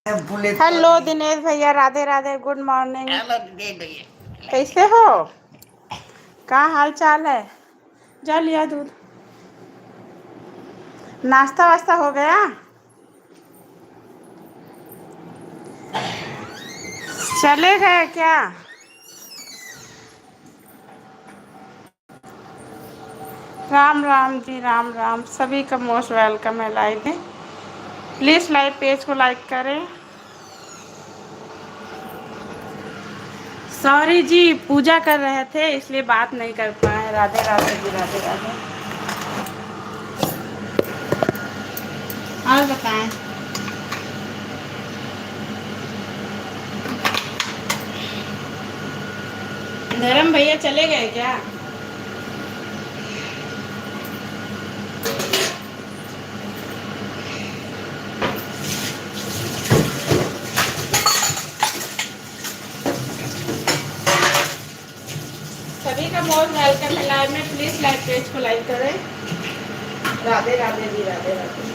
Hello Dinesh भैया, Radhe Radhe, good morning. कैसे हो? क्या हाल चाल है? जा लिया दूध। नाश्ता वास्ता हो गया? चले गए क्या? राम राम जी, राम राम। सभी का मोस्ट वेलकम है लाइव में। प्लीज़ लाइव पेज को लाइक करें। सॉरी जी, पूजा कर रहे थे इसलिए बात नहीं कर पाए। राधे राधे जी, राधे राधे। और बताएं। धर्म भैया चले गए क्या? सभी का मोस्ट वेलकम है लाइव में। प्लीज़ लाइव पेज को लाइक करें। राधे राधे जी, राधे राधे।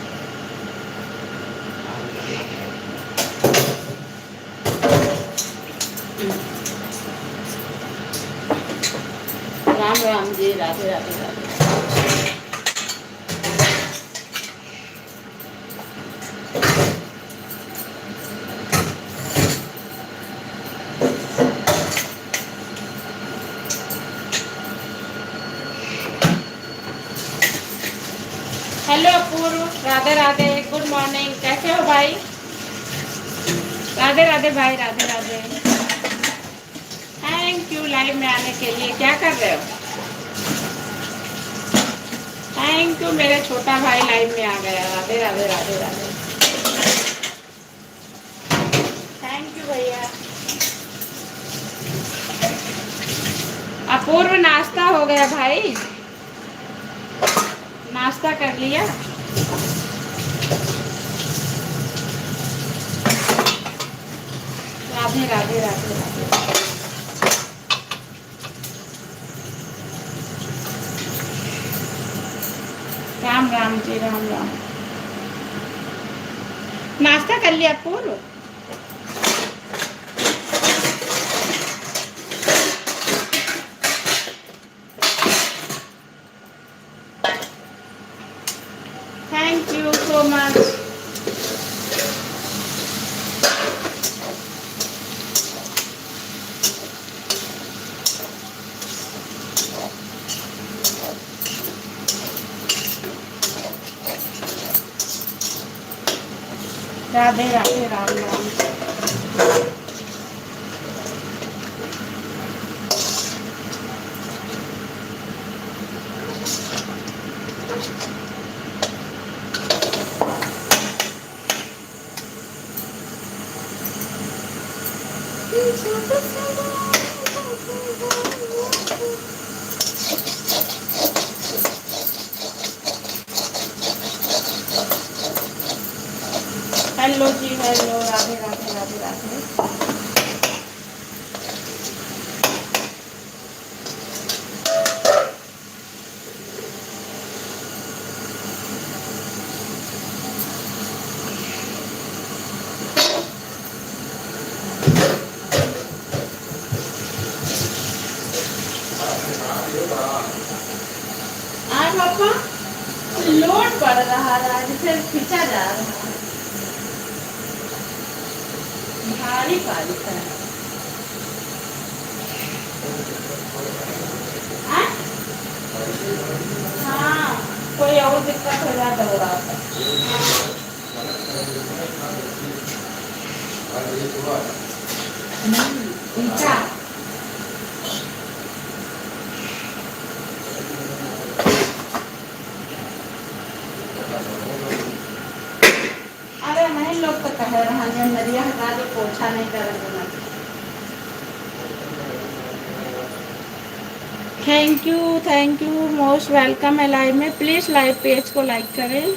राम राम जी, राधे राधे राधे। हेलो अपूर्व, राधे राधे, गुड मॉर्निंग। कैसे हो भाई? राधे राधे भाई, Radhe Radhe. Thank you live में आने के लिए। क्या कर रहे हो? थैंक यू, मेरे छोटा भाई लाइव में आ गया। राधे राधे, राधे राधे। थैंक यू भैया। अपूर्व, नाश्ता हो गया भाई? नाश्ता कर लिया? राधे राधे, राधे राधे। राम राम जी, राम राम। नाश्ता कर लिया Apurva? Thank you so much. Radhe Radhe, Ram Ram. Hello जी, हेलो, राधे राधे, राधे राधे। आज पापा लोड पड़ रहा है, जिसे खींचा जा रहा है। भारी बारिश है। हाँ, कोई और दिक्कत हो जाता हो रहा था। खींचा। अरे नहीं, लोग तो कह रहे हैं नदिया हटा के पोछा नहीं करेंगे। थैंक यू मोस्ट वेलकम है लाइव में। प्लीज़ लाइव पेज को लाइक करें।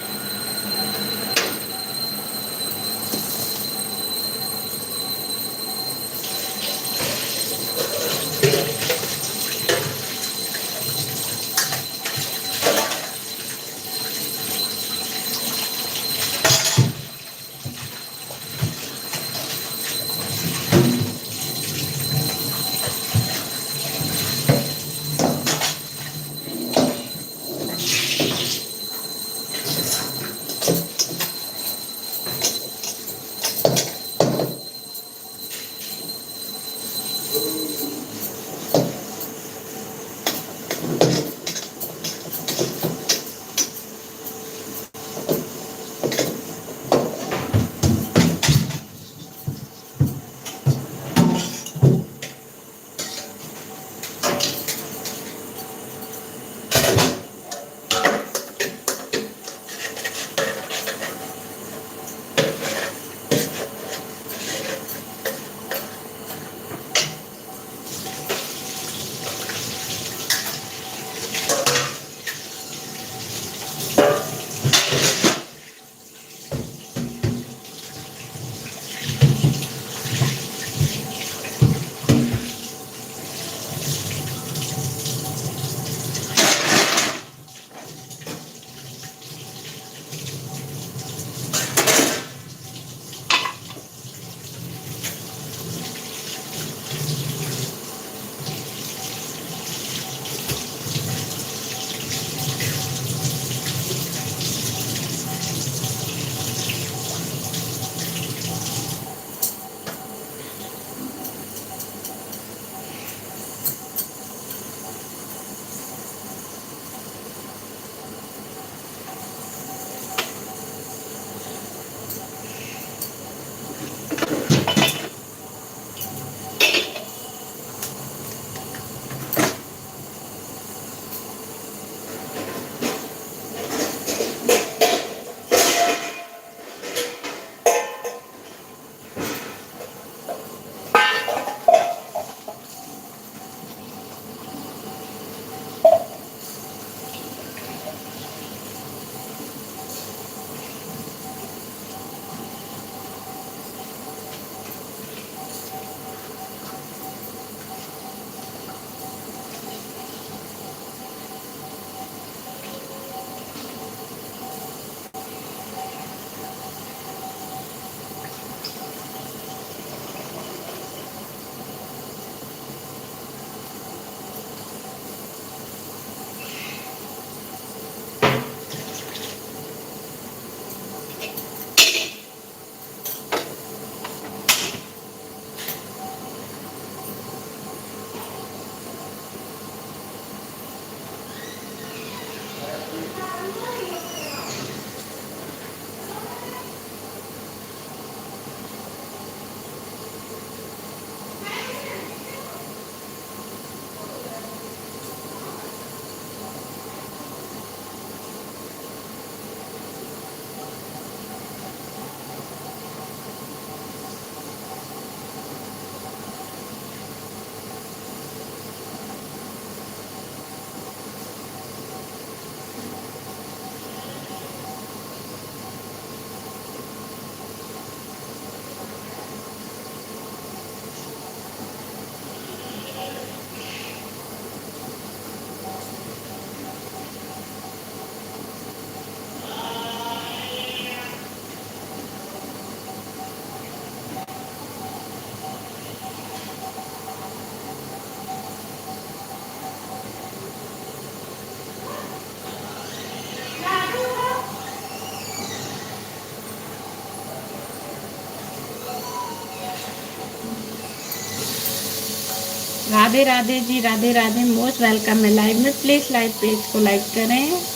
राधे राधे जी, राधे राधे, मोस्ट वेलकम है लाइव में। प्लीज लाइव पेज को लाइक करें।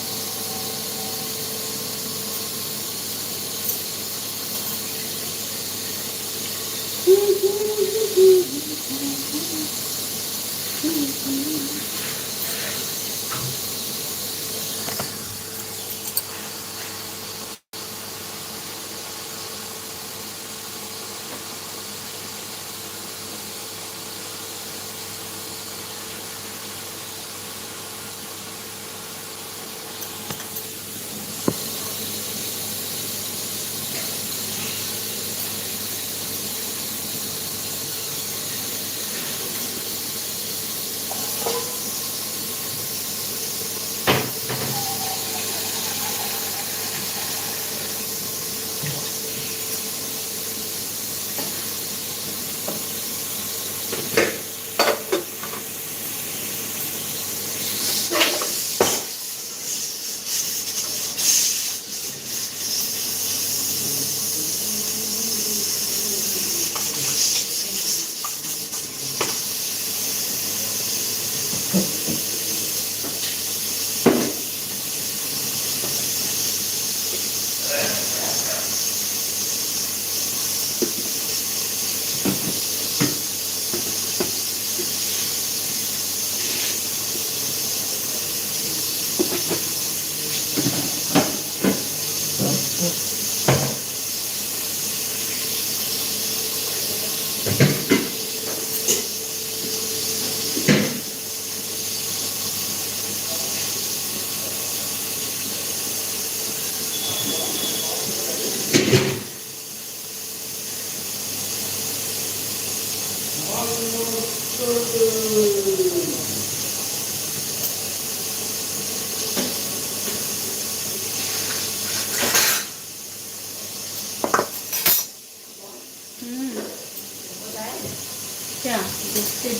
क्या बिस्किट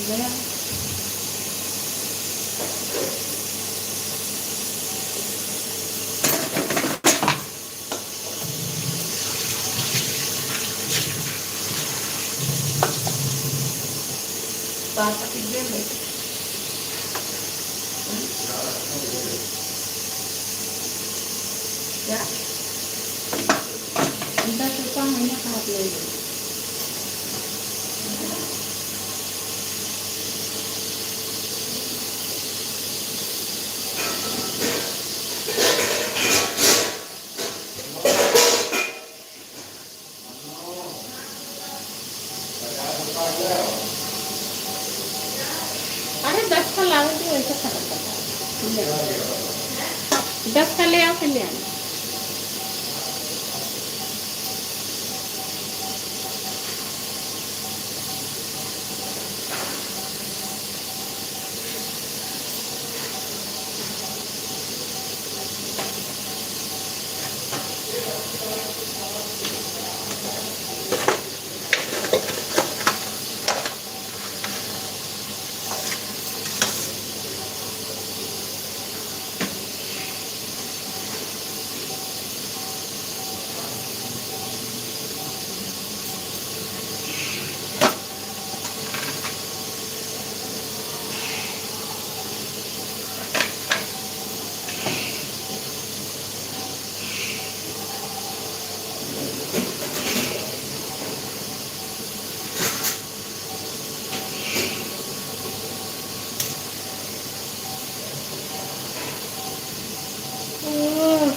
गया? पापा की गेम है क्या? इनका चुका महीना खाप ले। अरे 10 का लाओ तो वैसे खत्म करता है। 10 का ले आओ फिर ले आना।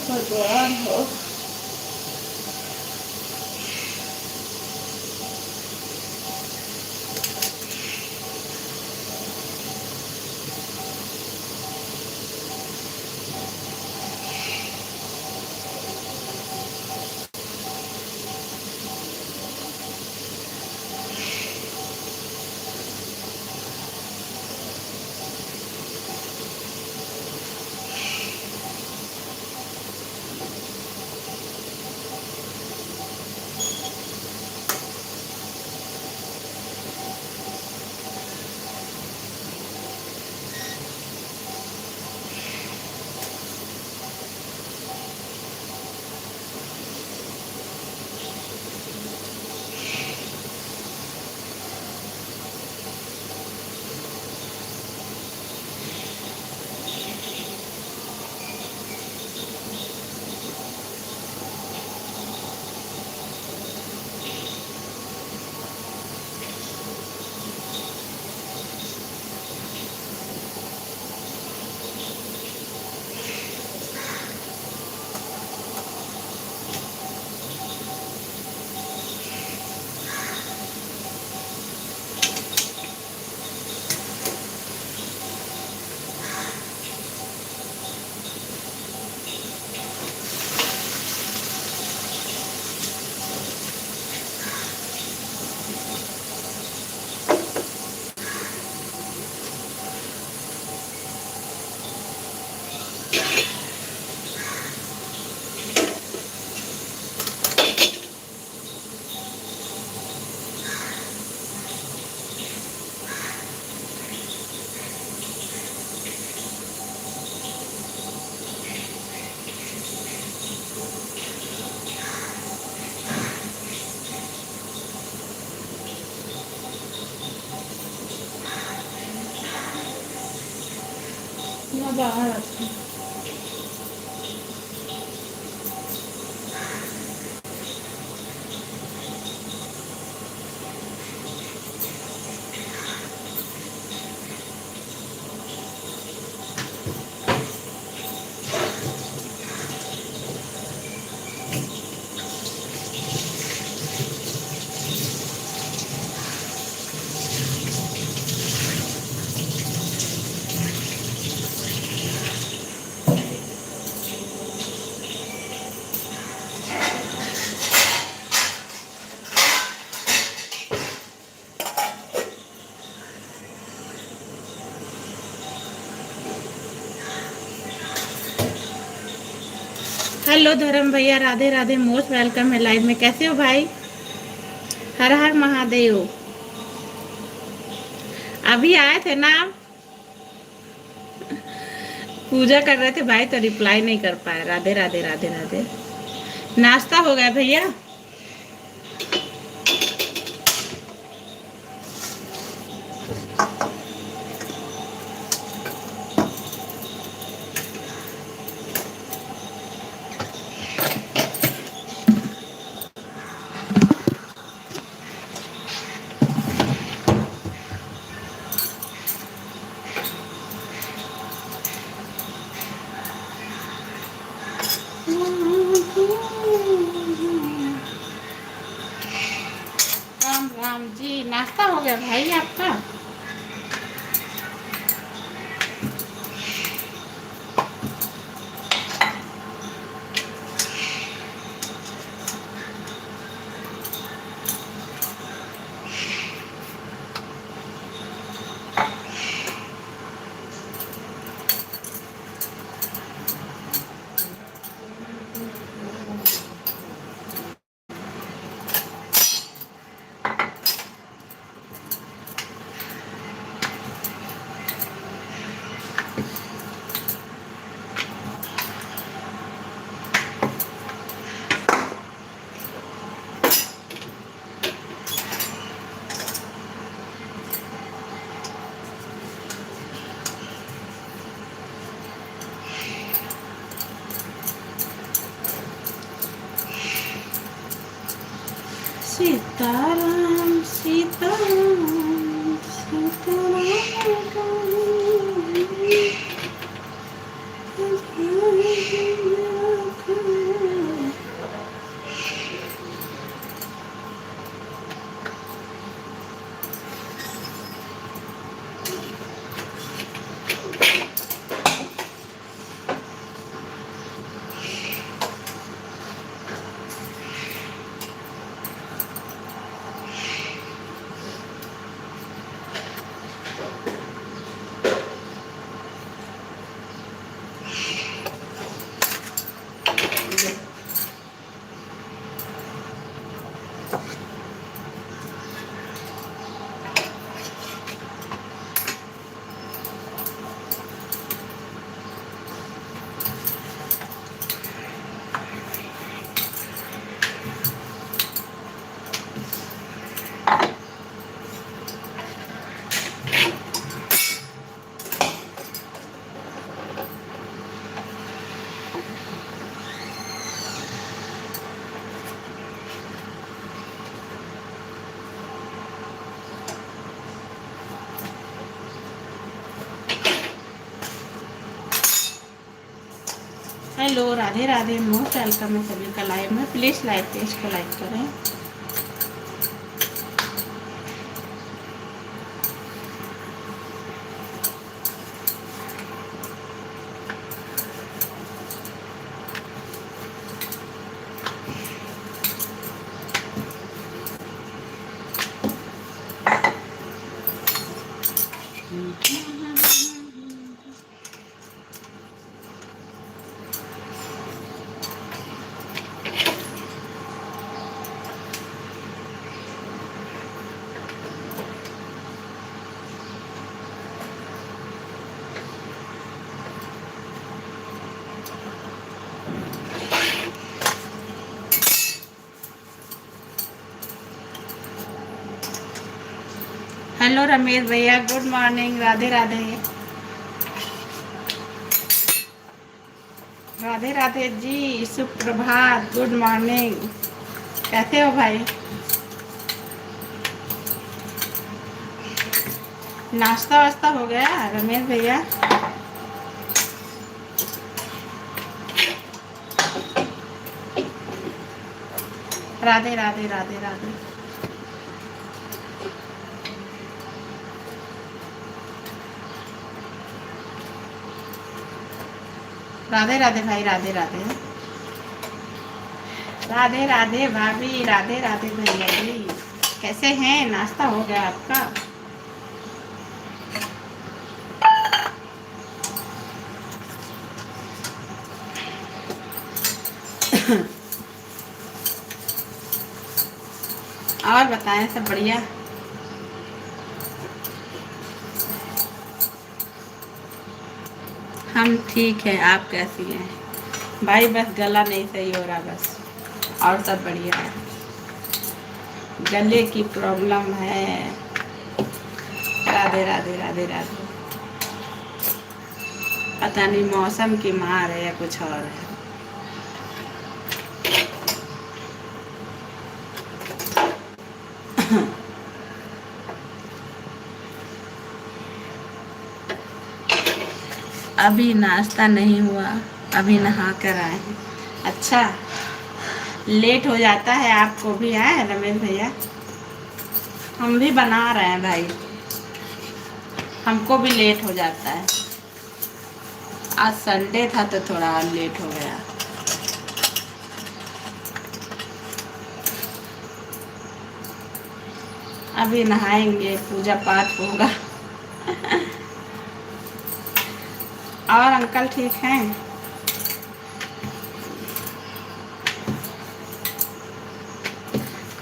भगवान हो। बाहर आती हूँ। हेलो धर्म भैया, राधे राधे, मोस्ट वेलकम है लाइव में। कैसे हो भाई? हर हर महादेव। अभी आए थे ना आप? पूजा कर रहे थे भाई तो रिप्लाई नहीं कर पाए। राधे राधे राधे राधे। नाश्ता हो गया भैया? राम राम जी, नाश्ता हो गया भाई आपका? Sitaram Sitaram Sitaram. Hello Radhe Radhe, most welcome है सभी का लाइव में। प्लीज़ लाइव पेज को लाइक करें। हेलो रमेश भैया, गुड मॉर्निंग, राधे राधे। राधे राधे जी, सुप्रभात, गुड मॉर्निंग। कैसे हो भाई? नाश्ता वास्ता हो गया रमेश भैया? राधे राधे राधे राधे। राधे राधे भाई, राधे राधे। राधे राधे भाभी, राधे राधे भैया जी। कैसे हैं? नाश्ता हो गया आपका? और बताएं, सब बढ़िया? हम ठीक हैं। आप कैसी हैं भाई? बस गला नहीं सही हो रहा बस, और सब बढ़िया है। गले की प्रॉब्लम है। राधे राधे राधे राधे। पता नहीं मौसम की मार है या कुछ और है। अभी नाश्ता नहीं हुआ, अभी नहा कर आए हैं। अच्छा, लेट हो जाता है आपको भी है रमेश भैया? हम भी बना रहे हैं भाई, हमको भी लेट हो जाता है। आज संडे था तो थोड़ा और लेट हो गया। अभी नहाएंगे, पूजा पाठ होगा। और अंकल ठीक हैं?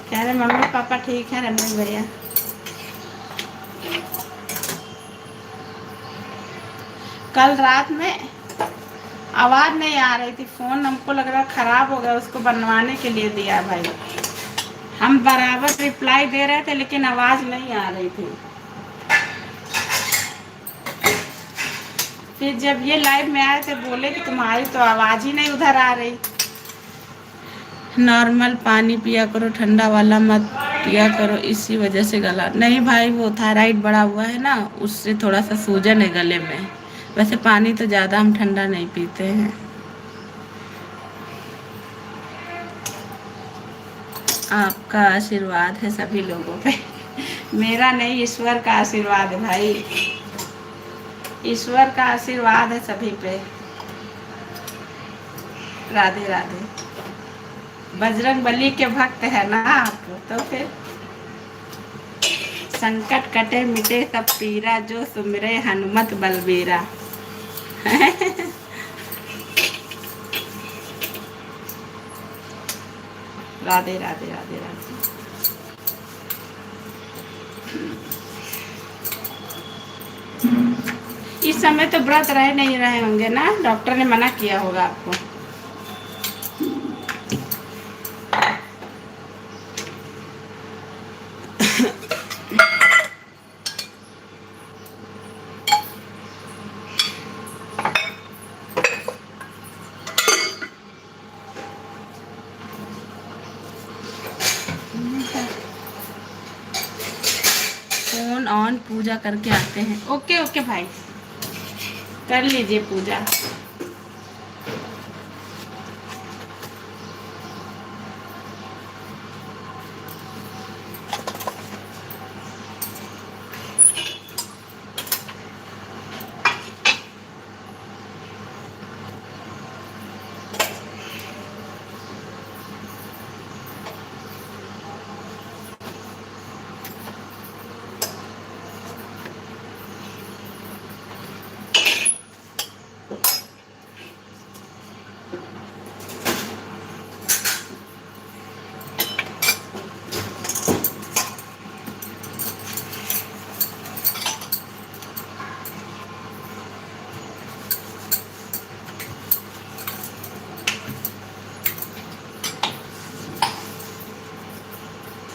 कह रहे मम्मी पापा ठीक है रमेश भैया? कल रात में आवाज़ नहीं आ रही थी, फ़ोन हमको लग रहा ख़राब हो गया, उसको बनवाने के लिए दिया भाई। हम बराबर रिप्लाई दे रहे थे लेकिन आवाज़ नहीं आ रही थी। फिर जब ये लाइव में आए थे बोले कि तुम्हारी तो आवाज़ ही नहीं उधर आ रही। नॉर्मल पानी पिया करो, ठंडा वाला मत पिया करो, इसी वजह से गला नहीं भाई, वो थायराइड बढ़ा हुआ है ना, उससे थोड़ा सा सूजन है गले में। वैसे पानी तो ज़्यादा हम ठंडा नहीं पीते हैं। आपका आशीर्वाद है सभी लोगों पे। मेरा नहीं, ईश्वर का आशीर्वाद है भाई। ईश्वर का आशीर्वाद है सभी पे। राधे राधे। बजरंग बली के भक्त है ना आप, तो फिर संकट कटे मिटे सब पीरा, जो सुमिरे हनुमत बलबीरा। राधे राधे राधे राधे। इस समय तो व्रत रह नहीं रहे होंगे ना, डॉक्टर ने मना किया होगा आपको। फोन ऑन, पूजा करके आते हैं। ओके ओके भाई, कर लीजिए पूजा।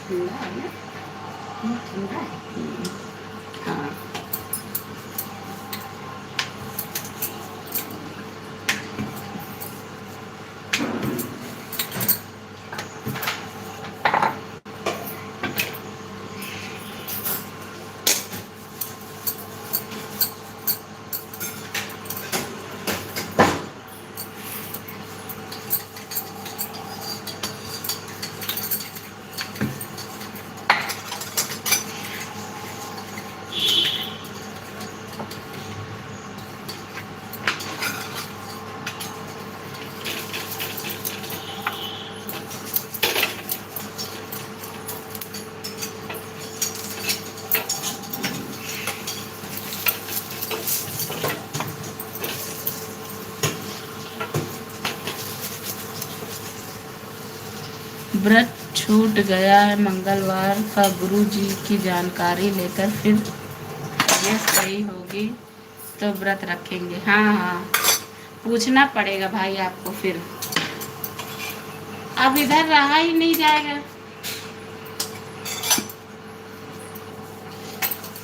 ठंडा है ना? ठंडा है। हाँ, व्रत छूट गया है मंगलवार का, गुरु जी की जानकारी लेकर फिर ये सही होगी तो व्रत रखेंगे। हाँ हाँ, पूछना पड़ेगा भाई आपको फिर। अब इधर रहा ही नहीं जाएगा।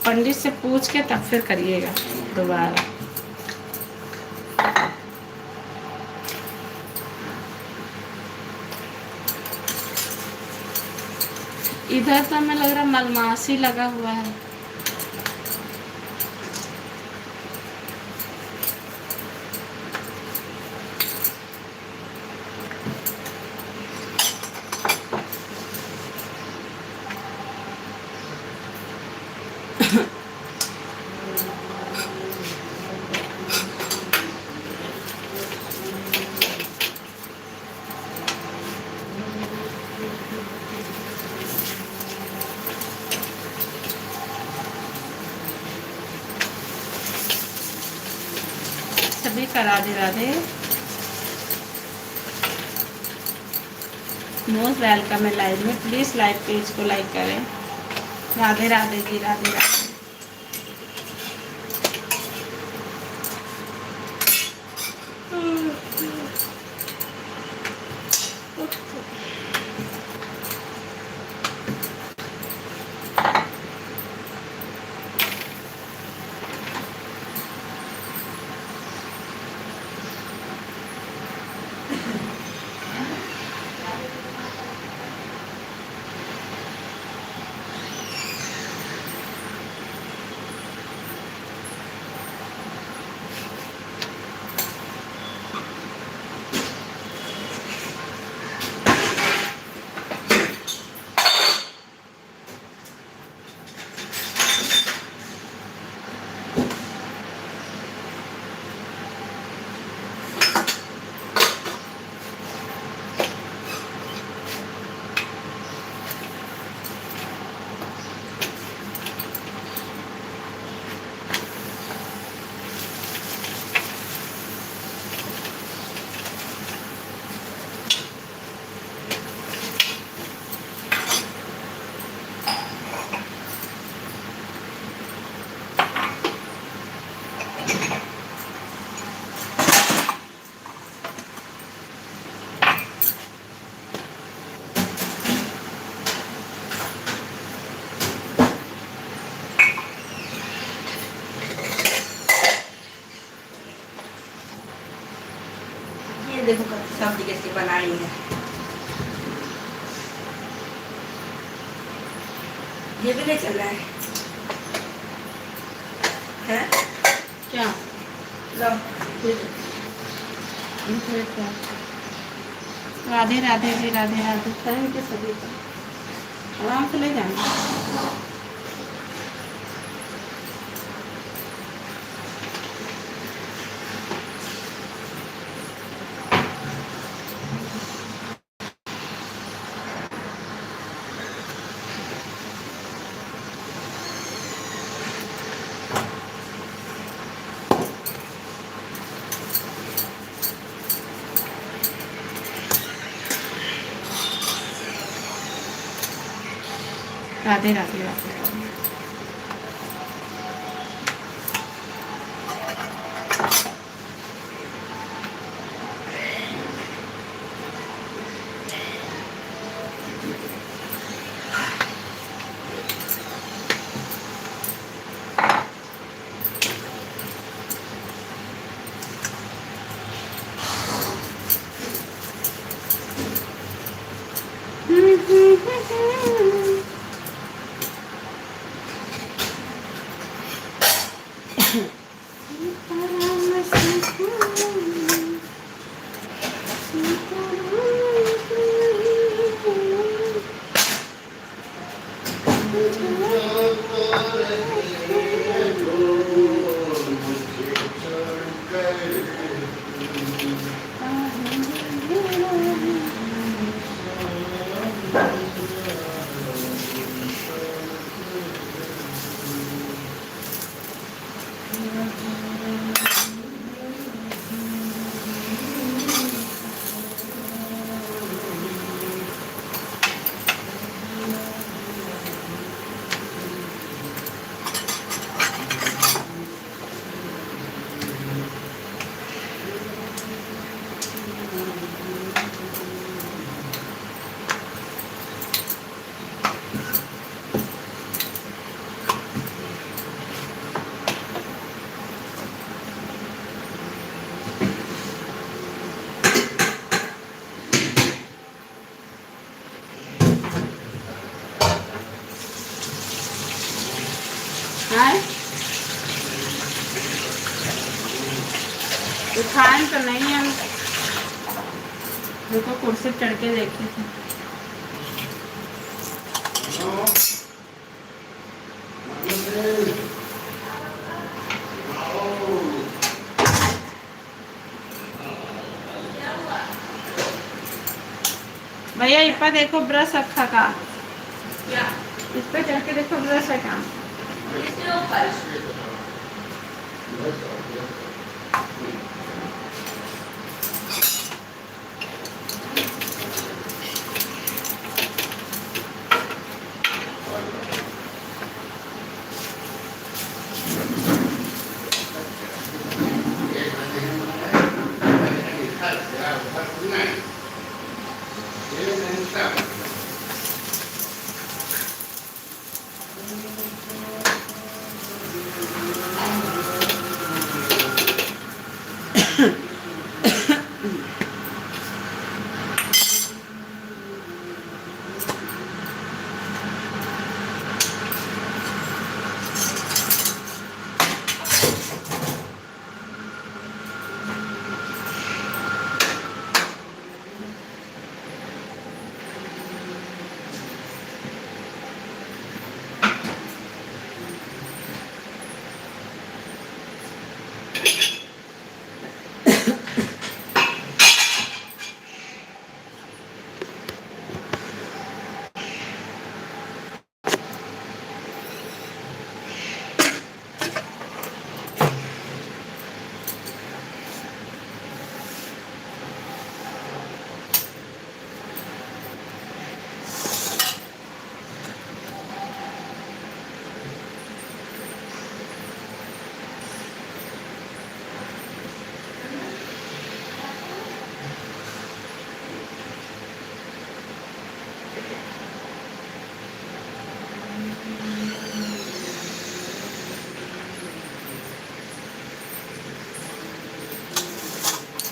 पंडित से पूछ के तब फिर करिएगा दोबारा। इधर तो हमें लग रहा मलमासी लगा हुआ है। सभी का राधे राधे, मोस्ट वेलकम है लाइव में। प्लीज लाइव पेज को लाइक करें। राधे राधे जी, राधे राधे। देखो सब्जी कैसी बनाई है। ये भी नहीं चल रहा है, हैं? क्या लो, राधे राधे जी, राधे राधे। थैंक यू सभी को। आराम से ले जाना। राधे राधे, राधे राधे। हाँ उठाए तो नहीं हम, देखो कुर्सी चढ़ के देखी थी। भैया इस पर देखो ब्रश रखा का, इस पे चढ़ के देखो ब्रश है का।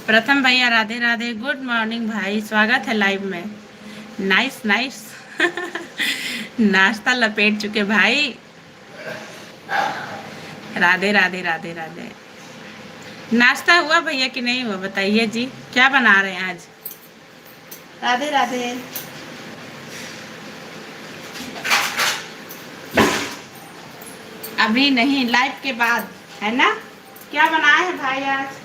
प्रथम भैया राधे राधे, गुड मॉर्निंग भाई, स्वागत है लाइव में। नाइस नाइस नाश्ता लपेट चुके भाई। राधे राधे राधे राधे। नाश्ता हुआ भैया कि नहीं हुआ बताइए जी, क्या बना रहे हैं आज? राधे राधे। अभी नहीं, लाइव के बाद है ना। क्या बनाए हैं भाई आज?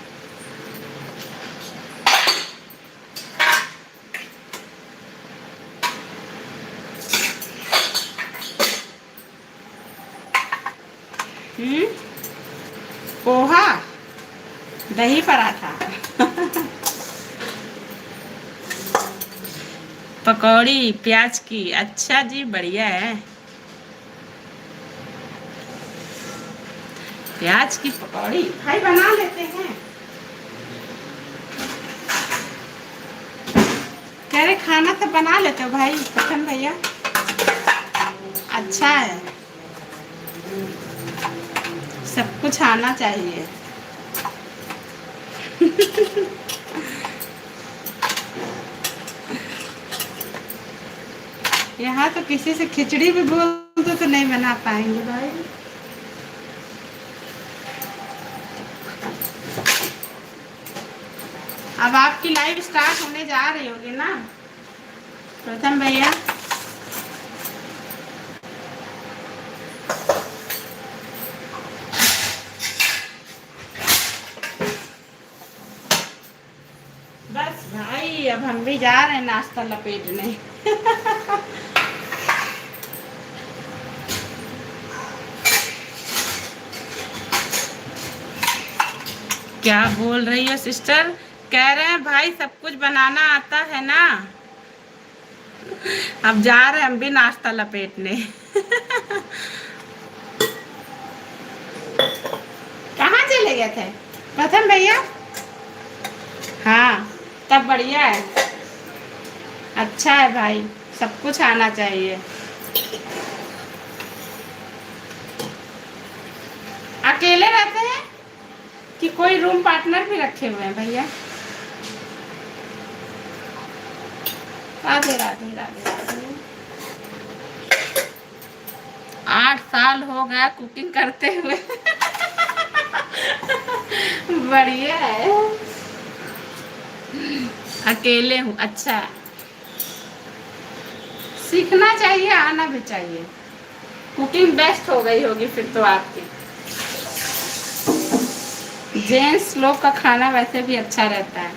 पोहा, दही पराठा पकौड़ी प्याज की। अच्छा जी, बढ़िया है। प्याज की पकौड़ी भाई बना लेते हैं। कह रहे खाना तो बना लेते हो भाई प्रथम भैया, अच्छा है, सब कुछ आना चाहिए यहाँ तो किसी से खिचड़ी भी बोल दो तो नहीं बना पाएंगे भाई। अब आपकी लाइव स्टार्ट होने जा रही होगी ना प्रथम भैया। बस भाई अब हम भी जा रहे हैं नाश्ता लपेटने क्या बोल रही है सिस्टर? कह रहे हैं भाई सब कुछ बनाना आता है ना। अब जा रहे हैं हम भी नाश्ता लपेटने कहाँ चले गए थे प्रथम भैया? हाँ तब बढ़िया है, अच्छा है भाई, सब कुछ आना चाहिए। अकेले रहते हैं कि कोई रूम पार्टनर भी रखे हुए हैं भैया? राधे राधे राधे राधे। 8 साल हो गया कुकिंग करते हुए। बढ़िया है। अकेले हूँ, अच्छा। सीखना चाहिए, आना भी चाहिए। कुकिंग बेस्ट हो गई होगी फिर तो आपकी। जेंट्स लोग का खाना वैसे भी अच्छा रहता है।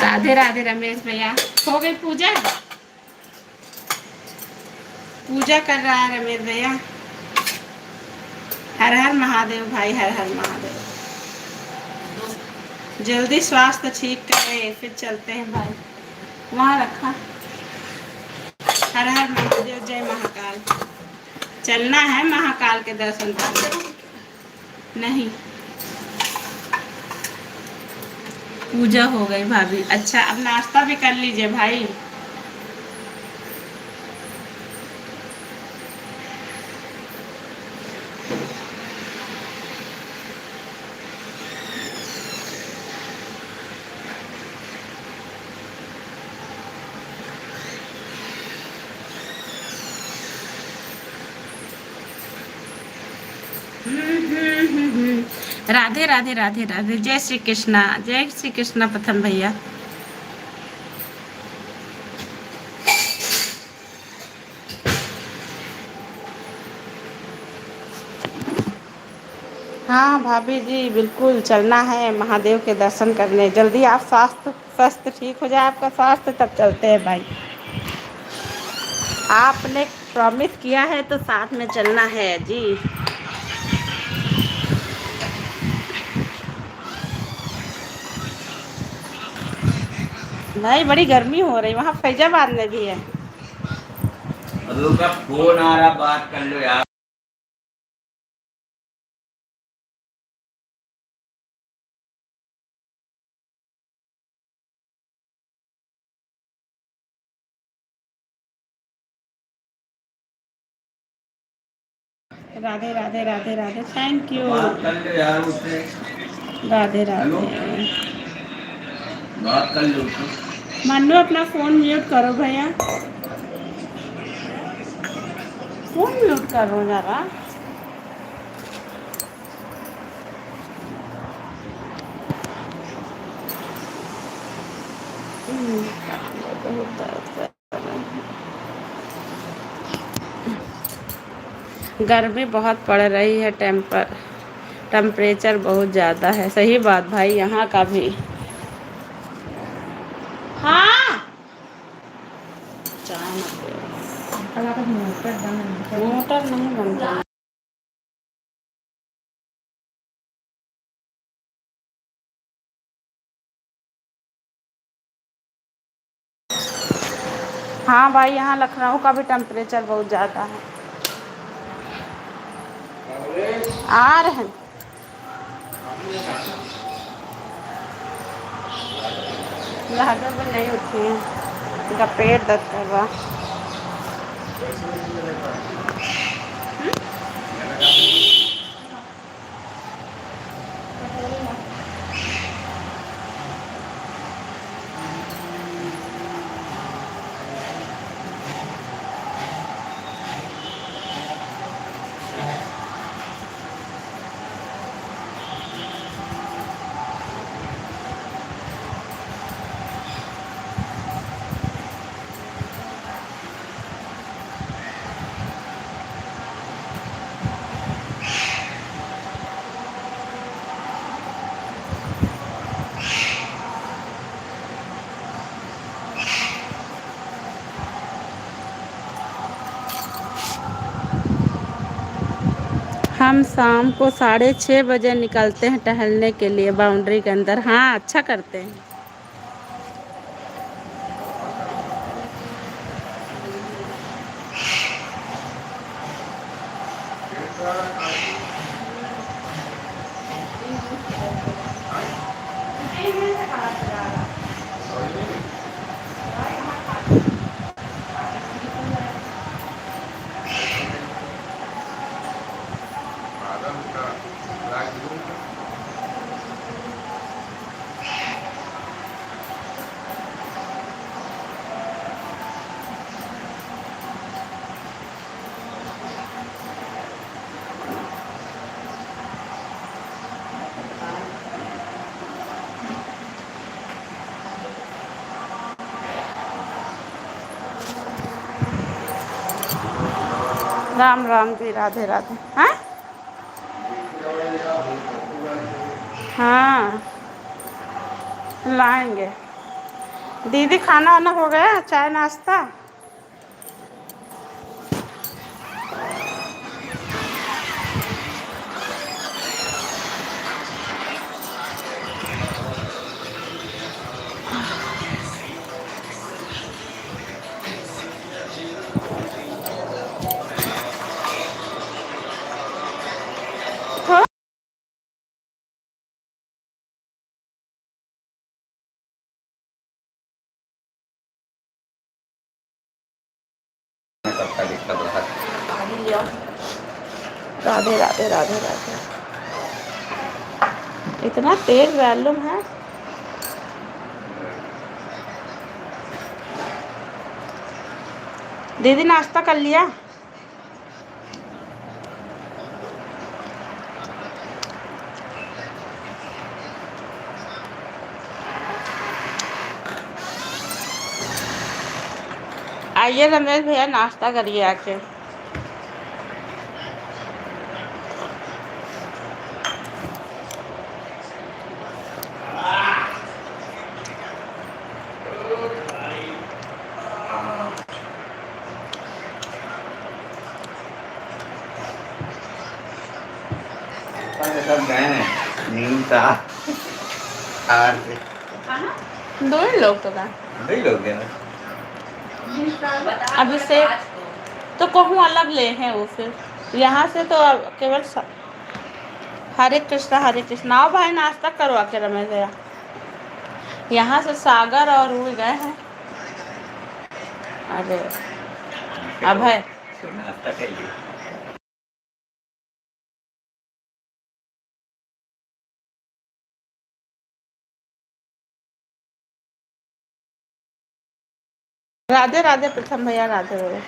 राधे राधे रमेश भैया। हो गई पूजा? पूजा कर रहा है रमेश भैया। हर हर महादेव भाई, हर हर महादेव। जल्दी स्वास्थ्य ठीक करे फिर चलते हैं भाई। वहाँ रखा। हर हर महादेव, जय महाकाल। चलना है महाकाल के दर्शन करने। नहीं, पूजा हो गई भाभी। अच्छा, अब नाश्ता भी कर लीजिए भाई। राधे राधे राधे राधे। जय श्री कृष्णा, जय श्री कृष्णा प्रथम भैया। हाँ भाभी जी, बिल्कुल चलना है महादेव के दर्शन करने। जल्दी आप स्वास्थ्य स्वास्थ्य ठीक हो जाए आपका स्वास्थ्य, तब चलते हैं भाई। आपने प्रॉमिस किया है तो साथ में चलना है जी। भाई बड़ी गर्मी हो रही, वहाँ फैजाबाद में भी है। मधु का फोन आ रहा, बात कर लो यार। Radhe Radhe Radhe Radhe, thank you. बात कर लो यार उससे। राधे हेलो, राधे। बात कर लो उससे। मन्नू अपना फोन म्यूट करो भैया, फोन म्यूट करो जरा। गर्मी बहुत पड़ रही है, टेम्परेचर बहुत ज़्यादा है। सही बात भाई, यहाँ का भी। हाँ, चाय मत दो। मोटर नहीं बनता। हाँ भाई, यहाँ लखनऊ का भी टेम्परेचर बहुत ज़्यादा है। आ रहे हैं। लहजा भी नहीं उठी है, इनका पेट दर्द कर रहा। हम शाम को 6:30 बजे निकलते हैं टहलने के लिए बाउंड्री के अंदर। हाँ, अच्छा करते हैं। राम राम जी, राधे राधे। हाँ हाँ, लाएंगे। दीदी खाना वाना हो गया, चाय नाश्ता? थोड़ा सबका दिक्कत रहा। पानी ले आओ। राधे राधे राधे राधे। इतना तेज वॉल्यूम है। दीदी नाश्ता कर लिया? आइए रमेश भैया, नाश्ता करिए आके। सब गए हैं नींद था कार से। दो ही लोग तो था। दो ही लोग गए ना। अभिषेक तो कहूँ अलग ले हैं वो, फिर यहाँ से तो अब केवल हरे कृष्णा। आओ भाई, नाश्ता करो आके रमेश भैया। यहाँ से सागर और वो गए हैं। अरे अब है नाश्ता कर लिया। राधे राधे प्रथम भैया, राधे राधे।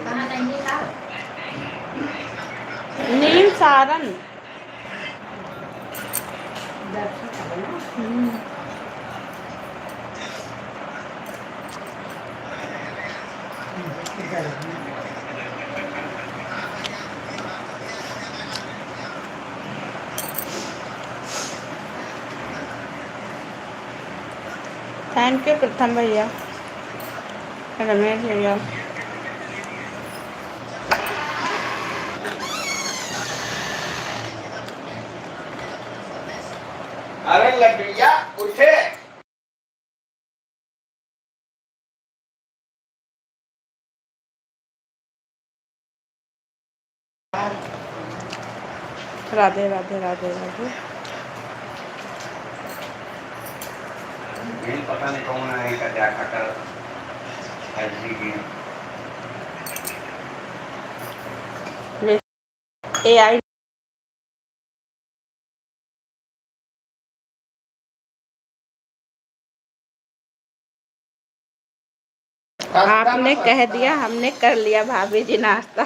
खाना नहीं खा। नीम सारन। थैंक यू प्रथम भैया, रमेश भैया। अरे लड्डूया उठे। राधे राधे राधे राधे। यही पता नहीं कौन आएगा क्या खाकर ऐसी की। AI आपने कह दिया, हमने कर लिया भाभी जी नाश्ता।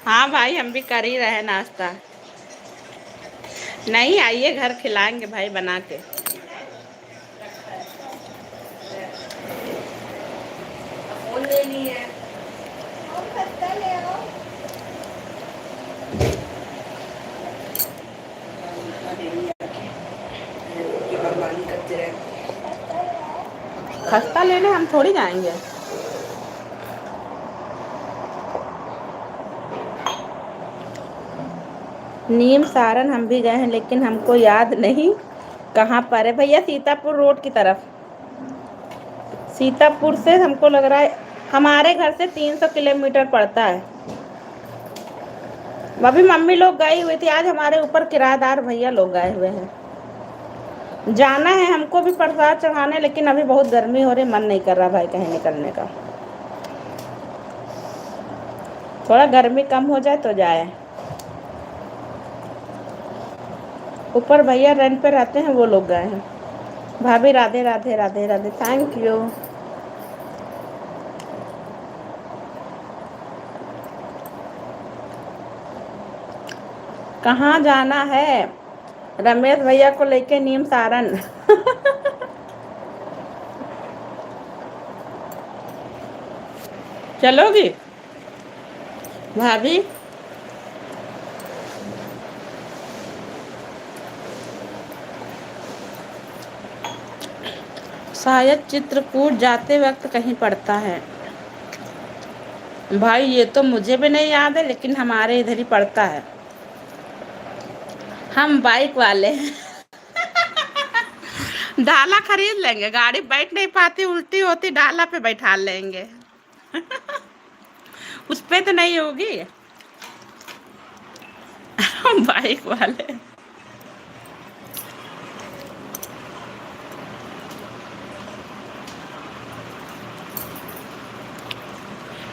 हाँ भाई, हम भी कर ही रहे नाश्ता। नहीं, आइए घर खिलाएंगे भाई बना के। फोन लेनी है। ये बकवाली करते रहे। खस्ता लेने हम थोड़ी जाएंगे। नीम सारन हम भी गए हैं, लेकिन हमको याद नहीं कहाँ पर है भैया। सीतापुर रोड की तरफ। सीतापुर से हमको लग रहा है हमारे घर से 300 किलोमीटर पड़ता है। अभी मम्मी लोग गई हुई थी, आज हमारे ऊपर किराएदार भैया लोग गए हुए हैं। जाना है हमको भी प्रसाद चढ़ाने, लेकिन अभी बहुत गर्मी हो रही, मन नहीं कर रहा भाई कहीं निकलने का। थोड़ा गर्मी कम हो जाए तो जाए। ऊपर भैया रेंट पे रहते हैं, वो लोग गए हैं। भाभी राधे राधे राधे राधे, थैंक यू। कहाँ जाना है? रमेश भैया को लेके नीम सारन। चलोगी भाभी? शायद चित्रकूट जाते वक्त कहीं पड़ता है। भाई ये तो मुझे भी नहीं याद है, लेकिन हमारे इधर ही पड़ता है। हम बाइक वाले हैं। डाला खरीद लेंगे, गाड़ी बैठ नहीं पाती, उल्टी होती, डाला पे बैठा लेंगे। उस पे तो नहीं होगी। हम बाइक वाले।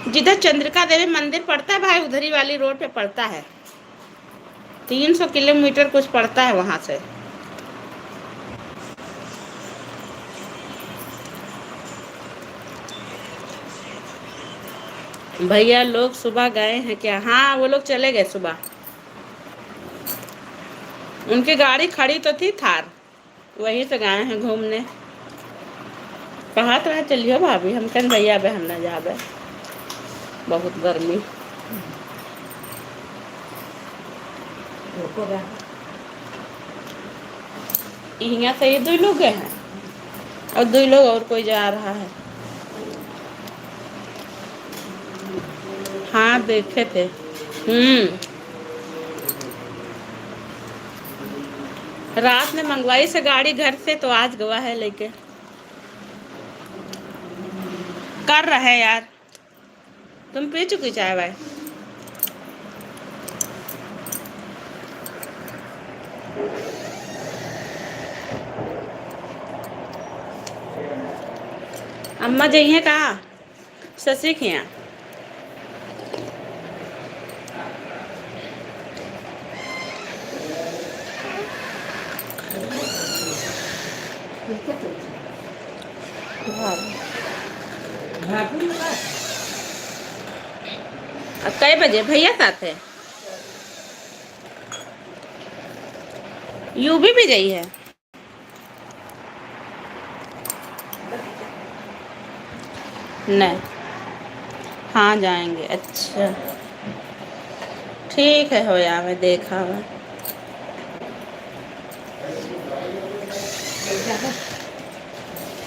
जिधर चंद्रिका देवी मंदिर पड़ता है भाई, उधरी वाली रोड पे पड़ता है। 300 किलोमीटर कुछ पड़ता है वहां से। भैया लोग सुबह गए हैं क्या? हाँ वो लोग चले गए सुबह। उनकी गाड़ी खड़ी तो थी थार, वहीं से गए हैं घूमने। कहा तो है चलियो भाभी, हम कहें भैया बे हम ना जाबे, बहुत गर्मी। यहाँ से ये 2 लोग गए हैं और 2 लोग और कोई जा रहा है। हाँ देखे थे। रात में मंगवाई से गाड़ी घर से, तो आज गवा है लेके। कर रहे यार। तुम पी चुकी चाय भाई? अम्मा जाइए कहा? शशि के यहाँ। अब कई बजे भैया साथ है? यूबी भी गई है? नहीं। हाँ जाएंगे। अच्छा ठीक है, हो या मैं देखा हुआ।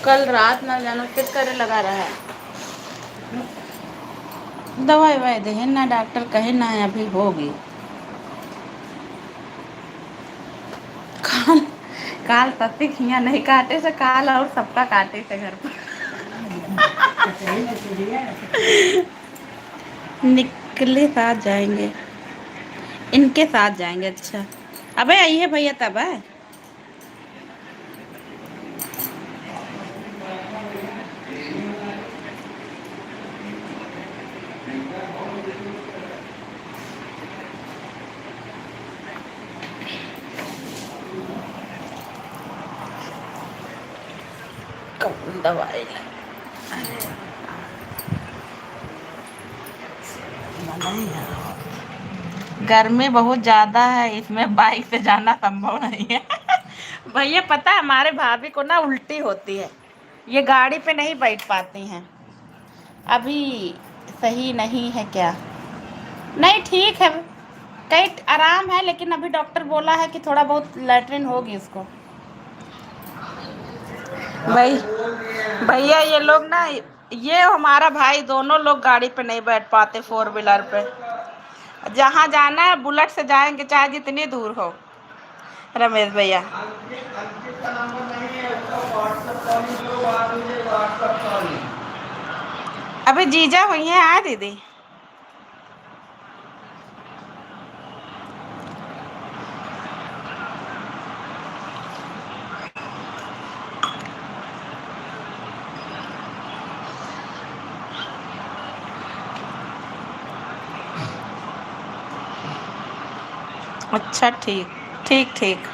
कल रात ना जानो फिर करे लगा रहा है। दवाई वाई दे ना, डॉक्टर कहे ना अभी होगी। काल काल तत्ती खिया नहीं काटे से, काल और सबका काटे से घर पर। निकले साथ जाएंगे, इनके साथ जाएंगे। अच्छा अबे आइए भैया तब है। कौन दवाई गर्मी बहुत ज़्यादा है, इसमें बाइक से जाना संभव नहीं है। भैया पता है हमारे भाभी को ना उल्टी होती है, ये गाड़ी पे नहीं बैठ पाती हैं। अभी सही नहीं है क्या? नहीं ठीक है, कई आराम है, लेकिन अभी डॉक्टर बोला है कि थोड़ा बहुत लैट्रिन होगी उसको। भाई भैया ये लोग ना, ये हमारा भाई दोनों लोग गाड़ी पे नहीं बैठ पाते, 4 व्हीलर पे। जहाँ जाना है बुलेट से जाएंगे, चाहे जितनी दूर हो। रमेश भैया अभी जीजा हुई हैं? आए दीदी? अच्छा ठीक ठीक ठीक।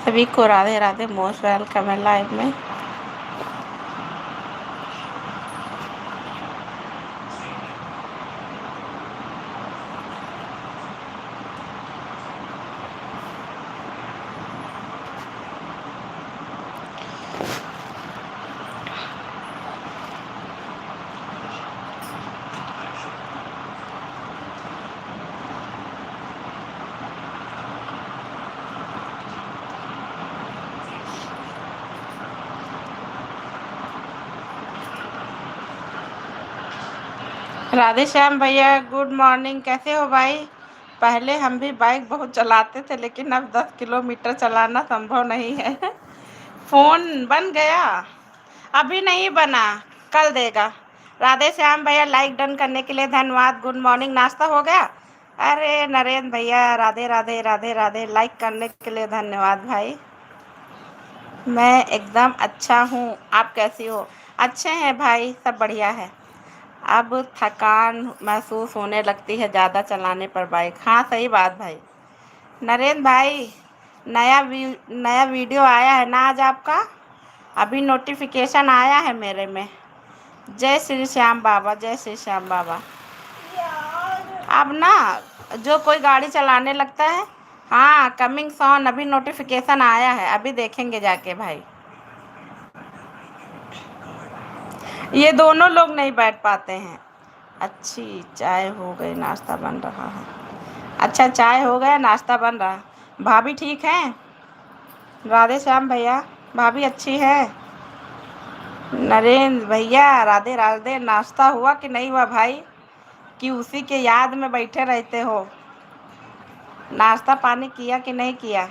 सभी को राधे राधे, मोस्ट वेलकम है लाइव में। राधे श्याम भैया गुड मॉर्निंग, कैसे हो भाई? पहले हम भी बाइक बहुत चलाते थे, लेकिन अब 10 किलोमीटर चलाना संभव नहीं है। फ़ोन बन गया? अभी नहीं बना, कल देगा। राधे श्याम भैया लाइक डन करने के लिए धन्यवाद। गुड मॉर्निंग, नाश्ता हो गया? अरे नरेंद्र भैया राधे राधे राधे राधे, लाइक करने के लिए धन्यवाद भाई। मैं एकदम अच्छा हूँ, आप कैसी हो? अच्छे हैं भाई, सब बढ़िया है। अब थकान महसूस होने लगती है ज़्यादा चलाने पर बाइक। हाँ सही बात भाई। नरेंद्र भाई नया वीडियो आया है ना आज आपका? अभी नोटिफिकेशन आया है मेरे में। जय श्री श्याम बाबा, जय श्री श्याम बाबा। अब ना जो कोई गाड़ी चलाने लगता है, हाँ कमिंग सॉन, अभी नोटिफिकेशन आया है, अभी देखेंगे जाके भाई। ये दोनों लोग नहीं बैठ पाते हैं। अच्छी चाय हो गई, नाश्ता बन रहा है। अच्छा चाय हो गया, नाश्ता बन रहा है। भाभी ठीक हैं? राधे श्याम भैया भाभी अच्छी है? नरेंद्र भैया राधे राधे, नाश्ता हुआ कि नहीं हुआ भाई? कि उसी के याद में बैठे रहते हो? नाश्ता पानी किया कि नहीं किया?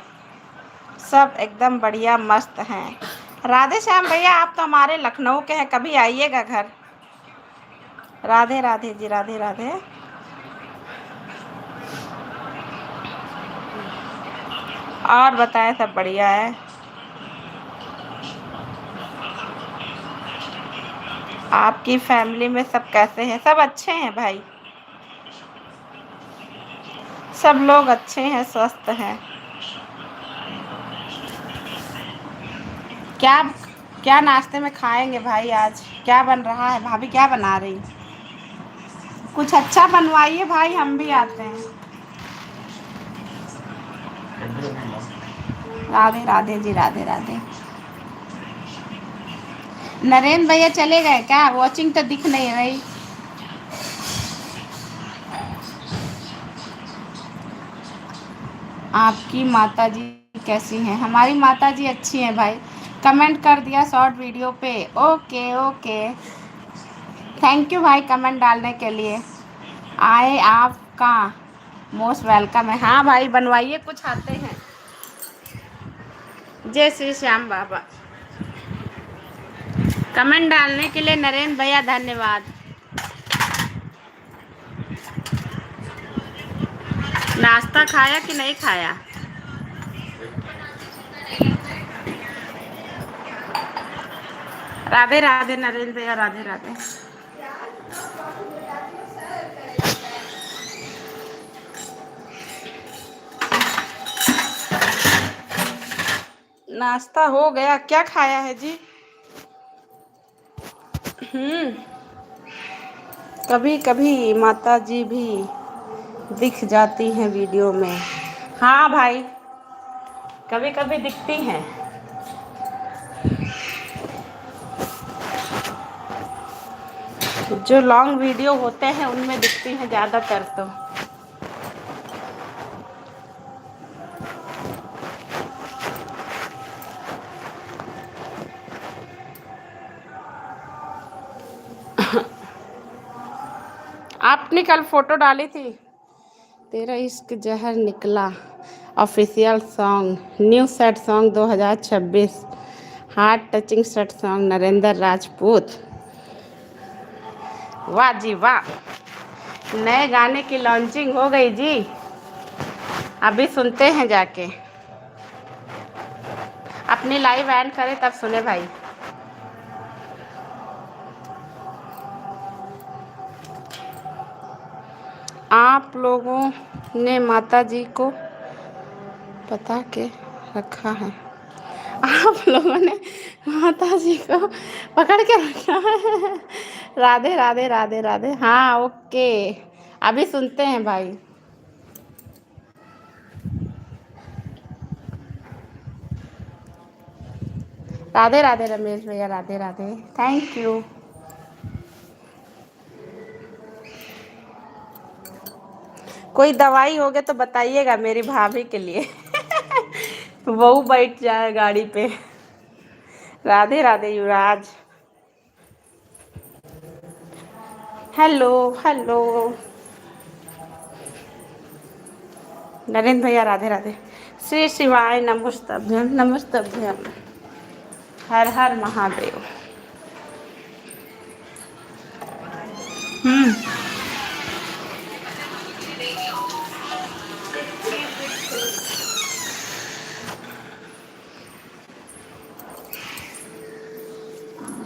सब एकदम बढ़िया मस्त हैं। राधे श्याम भैया आप तो हमारे लखनऊ के हैं, कभी आइएगा घर। राधे राधे जी, राधे राधे। और बताएं, सब बढ़िया है? आपकी फैमिली में सब कैसे हैं? सब अच्छे हैं भाई, सब लोग अच्छे हैं, स्वस्थ हैं। क्या क्या नाश्ते में खाएंगे भाई? आज क्या बन रहा है? भाभी क्या बना रही? कुछ अच्छा बनवाइए भाई, हम भी आते हैं। राधे राधे जी, राधे राधे। नरेंद्र भैया चले गए क्या? वॉचिंग तो दिख नहीं रही। आपकी माताजी कैसी हैं? हमारी माताजी अच्छी हैं भाई। कमेंट कर दिया शॉर्ट वीडियो पे। ओके ओके, थैंक यू भाई कमेंट डालने के लिए। आए आपका मोस्ट वेलकम है। हाँ भाई बनवाइए, कुछ आते हैं। जय श्री श्याम बाबा। कमेंट डालने के लिए नरेंद्र भैया धन्यवाद। नाश्ता खाया कि नहीं खाया? राधे राधे नरेंद्र भैया, राधे राधे। नाश्ता हो गया, क्या खाया है जी? कभी कभी माता जी भी दिख जाती हैं वीडियो में। हाँ भाई कभी कभी दिखती हैं। जो लॉन्ग वीडियो होते हैं उनमें दिखती हैं ज़्यादातर तो। आपने कल फोटो डाली थी, तेरा इश्क जहर निकला official song, new set song 2026, heart touching set song Narendra Rajput. वाह जी वाह, नए गाने की लॉन्चिंग हो गई जी। अभी सुनते हैं जाके, अपनी लाइव एंड करें तब सुने भाई। आप लोगों ने माता जी को पता के रखा है, आप लोगों ने माता जी को पकड़ के रखा है। राधे राधे राधे राधे। हाँ ओके, अभी सुनते हैं भाई। राधे राधे रमेश भैया, राधे राधे, थैंक यू। कोई दवाई होगे तो बताइएगा मेरी भाभी के लिए। वो बैठ जाए गाड़ी पे। राधे राधे युवराज। हेलो हेलो नरेंद्र भैया, राधे राधे। श्री शिवाय नमस्तभ्यम नमस्तभ्यम। हर हर महादेव।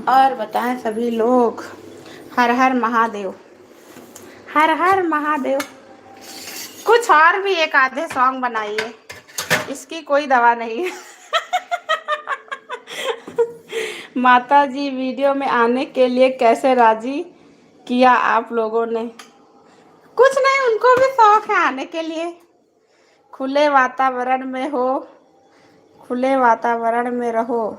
और बताएं सभी लोग, हर हर महादेव, हर हर महादेव। कुछ और भी एक आधे सॉन्ग बनाइए, इसकी कोई दवा नहीं है। माता जी वीडियो में आने के लिए कैसे राजी किया आप लोगों ने? कुछ नहीं, उनको भी शौक है आने के लिए। खुले वातावरण में हो, खुले वातावरण में रहो,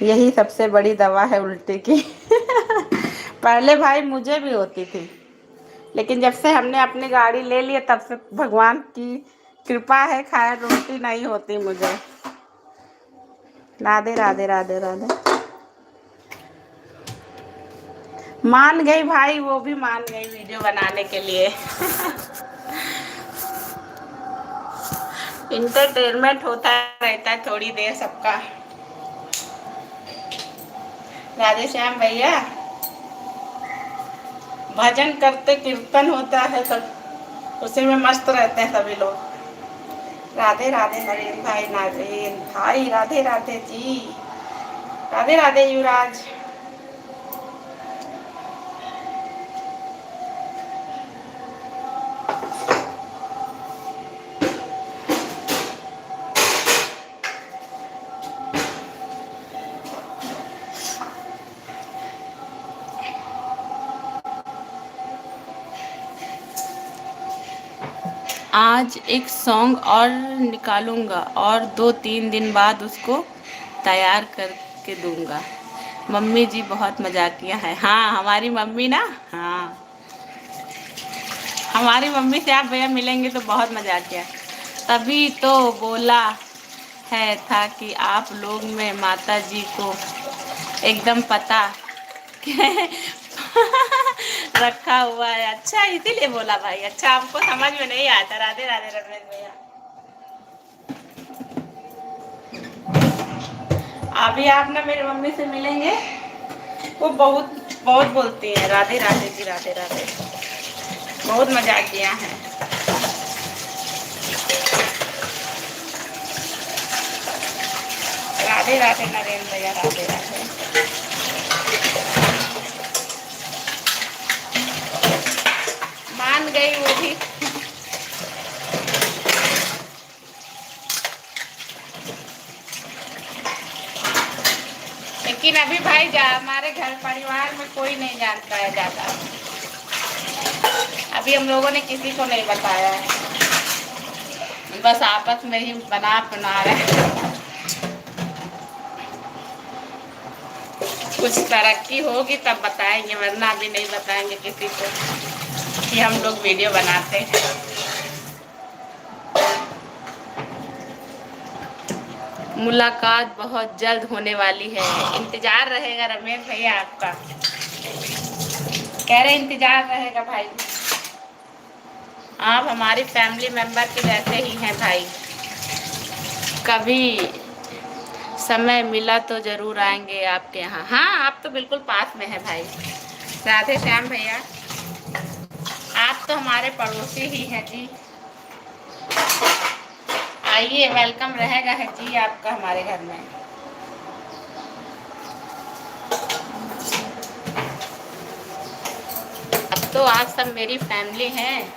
यही सबसे बड़ी दवा है उल्टी की। पहले भाई मुझे भी होती थी, लेकिन जब से हमने अपनी गाड़ी ले ली तब से भगवान की कृपा है, खैर उल्टी नहीं होती मुझे। राधे राधे राधे राधे। मान गई भाई, वो भी मान गई वीडियो बनाने के लिए। इंटरटेनमेंट होता रहता है थोड़ी देर सबका। राधे श्याम भैया, भजन करते कीर्तन होता है सब, उसी में मस्त रहते हैं सभी लोग। राधे राधे नरेंद्र भाई, नरेंद्र भाई, राधे राधे जी, राधे राधे युवराज। आज एक सॉन्ग और निकालूंगा और 2-3 दिन बाद उसको तैयार करके दूंगा। मम्मी जी बहुत मजाकिया है। हाँ हमारी मम्मी ना, हाँ हमारी मम्मी से आप भैया मिलेंगे तो बहुत मजाकिया। तभी तो बोला है था कि आप लोग में माता जी को एकदम पता रखा हुआ है। अच्छा इसीलिए बोला भाई। अच्छा हमको समझ में नहीं आता। राधे राधे रमेश भैया। अभी आप ना मेरी मम्मी से मिलेंगे, वो बहुत बहुत बोलती है। राधे राधे जी, राधे राधे, बहुत मजाकिया है। राधे राधे नरेंद्र भैया, राधे राधे। मान गई वो भी। लेकिन अभी भाई हमारे घर परिवार में कोई नहीं जानता है ज्यादा। अभी हम लोगों ने किसी को नहीं बताया है, बस आपस में ही बना रहे हैं। कुछ तरक्की होगी तब बताएंगे, वरना अभी नहीं बताएंगे किसी को कि हम लोग वीडियो बनाते हैं। मुलाकात बहुत जल्द होने वाली है, इंतजार रहेगा रमेश भैया आपका। कह रहे इंतजार रहेगा भाई। आप हमारी फैमिली मेंबर के जैसे ही हैं भाई। कभी समय मिला तो जरूर आएंगे आपके यहाँ। हाँ आप तो बिल्कुल पास में है भाई। राधे श्याम भैया, आप तो हमारे पड़ोसी ही हैं जी। आइए, वेलकम रहेगा है जी आपका हमारे घर में। अब तो आप सब मेरी फैमिली हैं।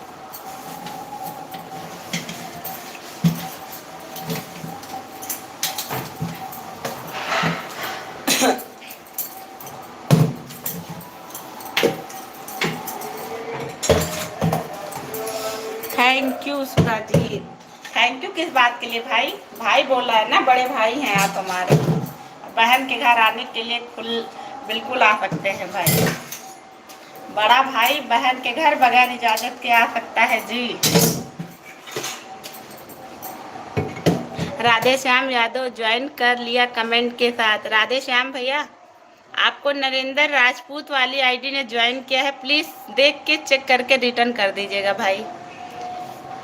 Thank you Surajit. Thank you किस बात के लिए भाई? भाई बोला है ना, बड़े भाई हैं आप हमारे। बहन के घर आने के लिए बिल्कुल आ सकते हैं भाई। बड़ा भाई बहन के घर बगैर इजाजत के आ सकता है जी। राधे श्याम यादव ज्वाइन कर लिया कमेंट के साथ। राधे श्याम भैया, आपको नरेंद्र राजपूत वाली आईडी ने ज्वाइन किया है, प्लीज देख के चेक करके रिटर्न कर दीजिएगा भाई।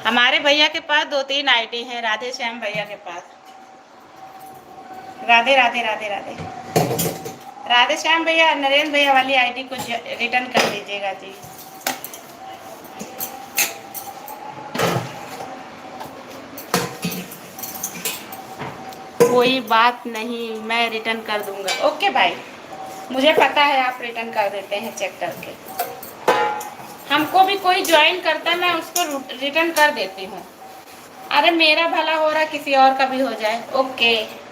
हमारे भैया के पास 2-3 आईडी हैं, राधे श्याम भैया के पास। राधे राधे राधे राधे। राधे श्याम भैया नरेंद्र भैया वाली आईडी को रिटर्न कर दीजिएगा जी। कोई बात नहीं, मैं रिटर्न कर दूंगा। ओके भाई, मुझे पता है आप रिटर्न कर देते हैं चेक करके। हमको भी कोई ज्वाइन करता है, मैं उसको रिटर्न कर देती हूँ। अरे मेरा भला हो रहा, किसी और का भी हो जाए। ओके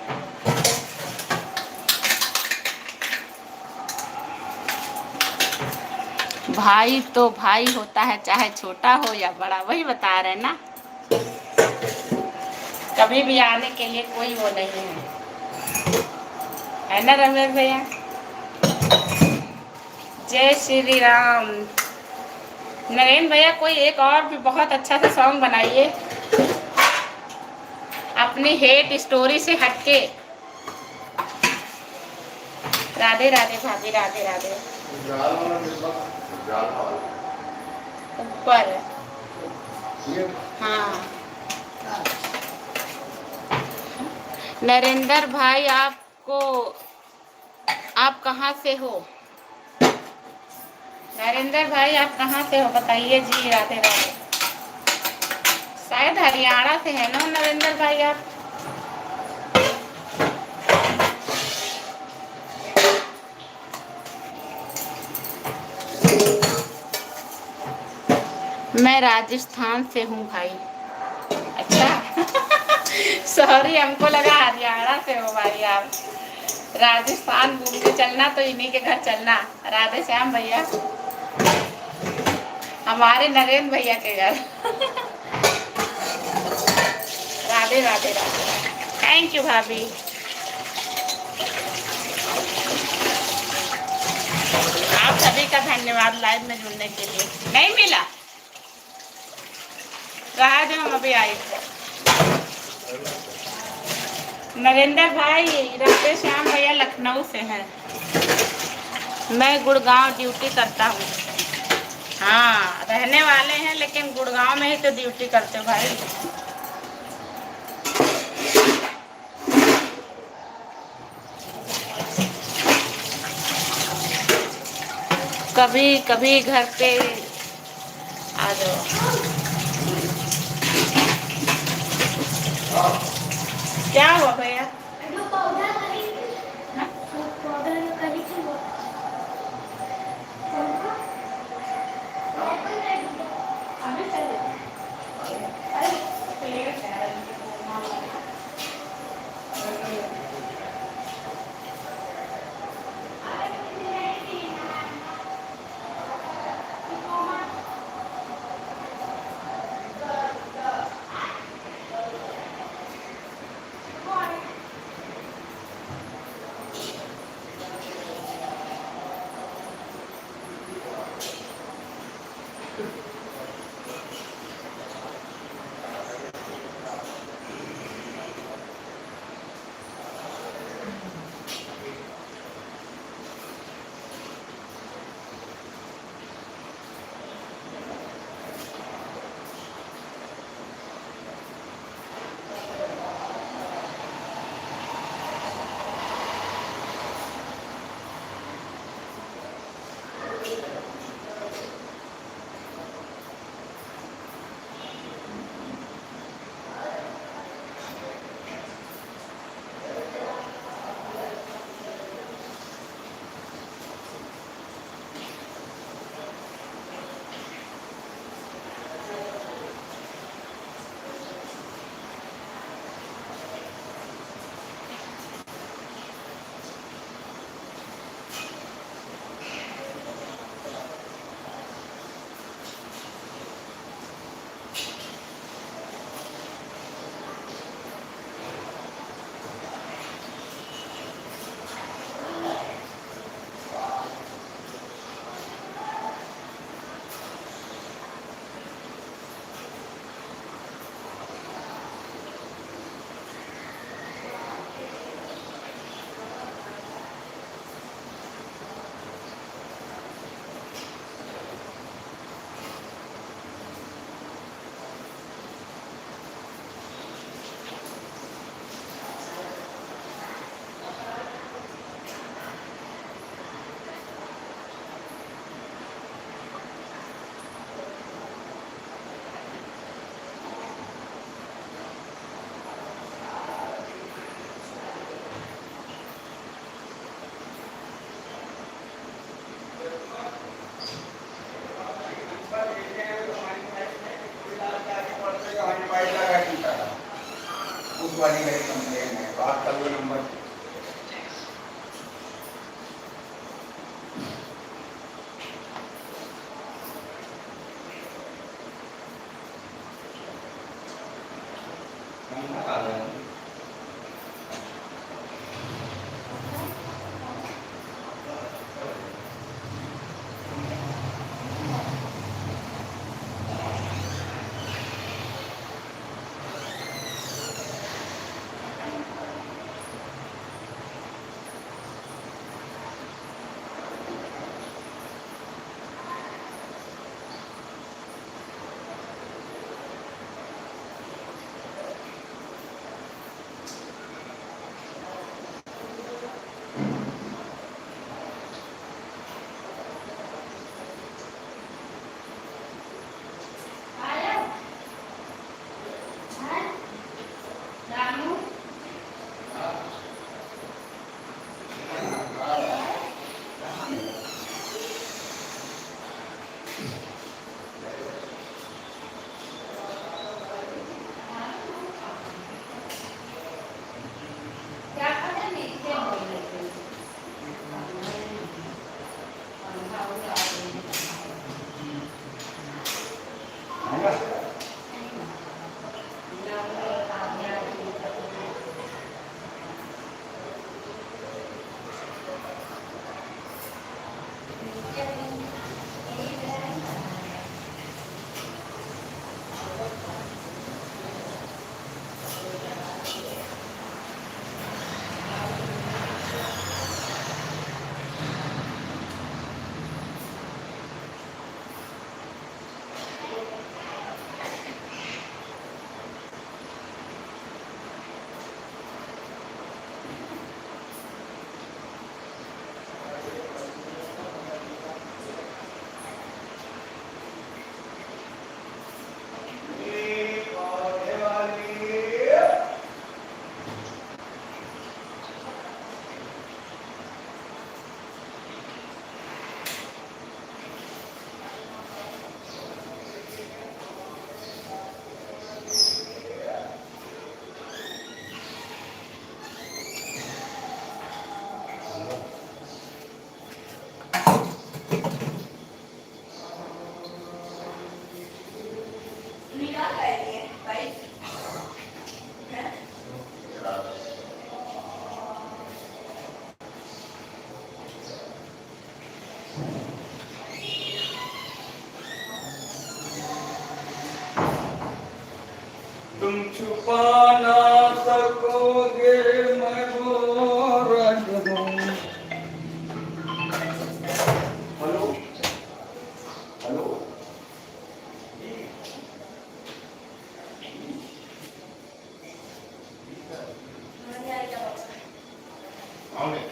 भाई तो भाई होता है, चाहे छोटा हो या बड़ा, वही बता रहे ना। कभी भी आने के लिए कोई वो नहीं है ना रमेश भैया? जय श्री राम। नरेंद्र भैया कोई एक और भी बहुत अच्छा सा सॉन्ग बनाइए अपनी हेट स्टोरी से हटके। राधे राधे भाभी, राधे राधे। ऊपर हाँ। नरेंद्र भाई आप कहाँ से हो? नरेंद्र भाई आप कहाँ से हो बताइए जी। राधे राधे। शायद हरियाणा से है ना नरेंद्र भाई आप? मैं राजस्थान से हूँ भाई। अच्छा सॉरी, हमको लगा हरियाणा से हो भाई आप। राजस्थान घूमने चलना तो इन्हीं के घर चलना। राधे श्याम भैया, हमारे नरेंद्र भैया के घर। राधे राधे राधे। थैंक यू भाभी। आप सभी का धन्यवाद लाइव में जुड़ने के लिए। नहीं मिला रहा जो हम अभी आए थे। नरेंद्र भाई राधे श्याम भैया लखनऊ से हैं। मैं गुड़गांव ड्यूटी करता हूँ। हाँ रहने वाले हैं, लेकिन गुड़गांव में ही तो ड्यूटी करते हो भाई। कभी कभी घर पे आ जाओ। क्या हुआ भैया? वाली मेरी कंप्लेन है, बात कर लो नंबर। तुम छुपा ना सकोगे मैं वो रंग हूँ। हेलो हेलो आओगे?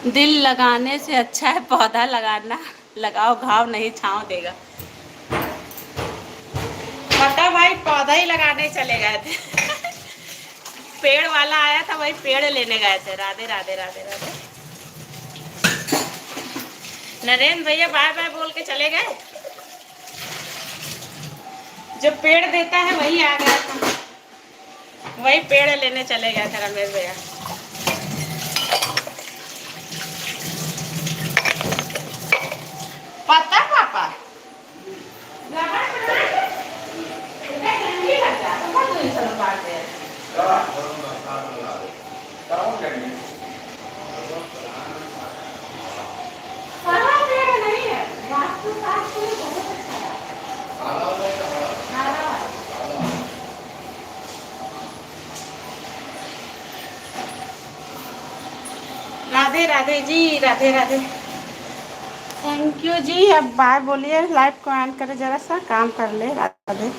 दिल लगाने से अच्छा है पौधा लगाना। लगाओ घाव नहीं छांव देगा। पता भाई पौधा ही लगाने चले गए थे। पेड़ वाला आया था वही पेड़ लेने गए थे। राधे राधे राधे राधे। नरेंद्र भैया बाय बाय बोल के चले गए। जो पेड़ देता है वही आ गया था। वही पेड़ लेने चले गए थे रमेश भैया। पता पापा राधे राधे जी, राधे राधे। थैंक यू जी। अब बाय बोलिए, लाइव को एंड करे, जरा सा काम कर ले। राधे।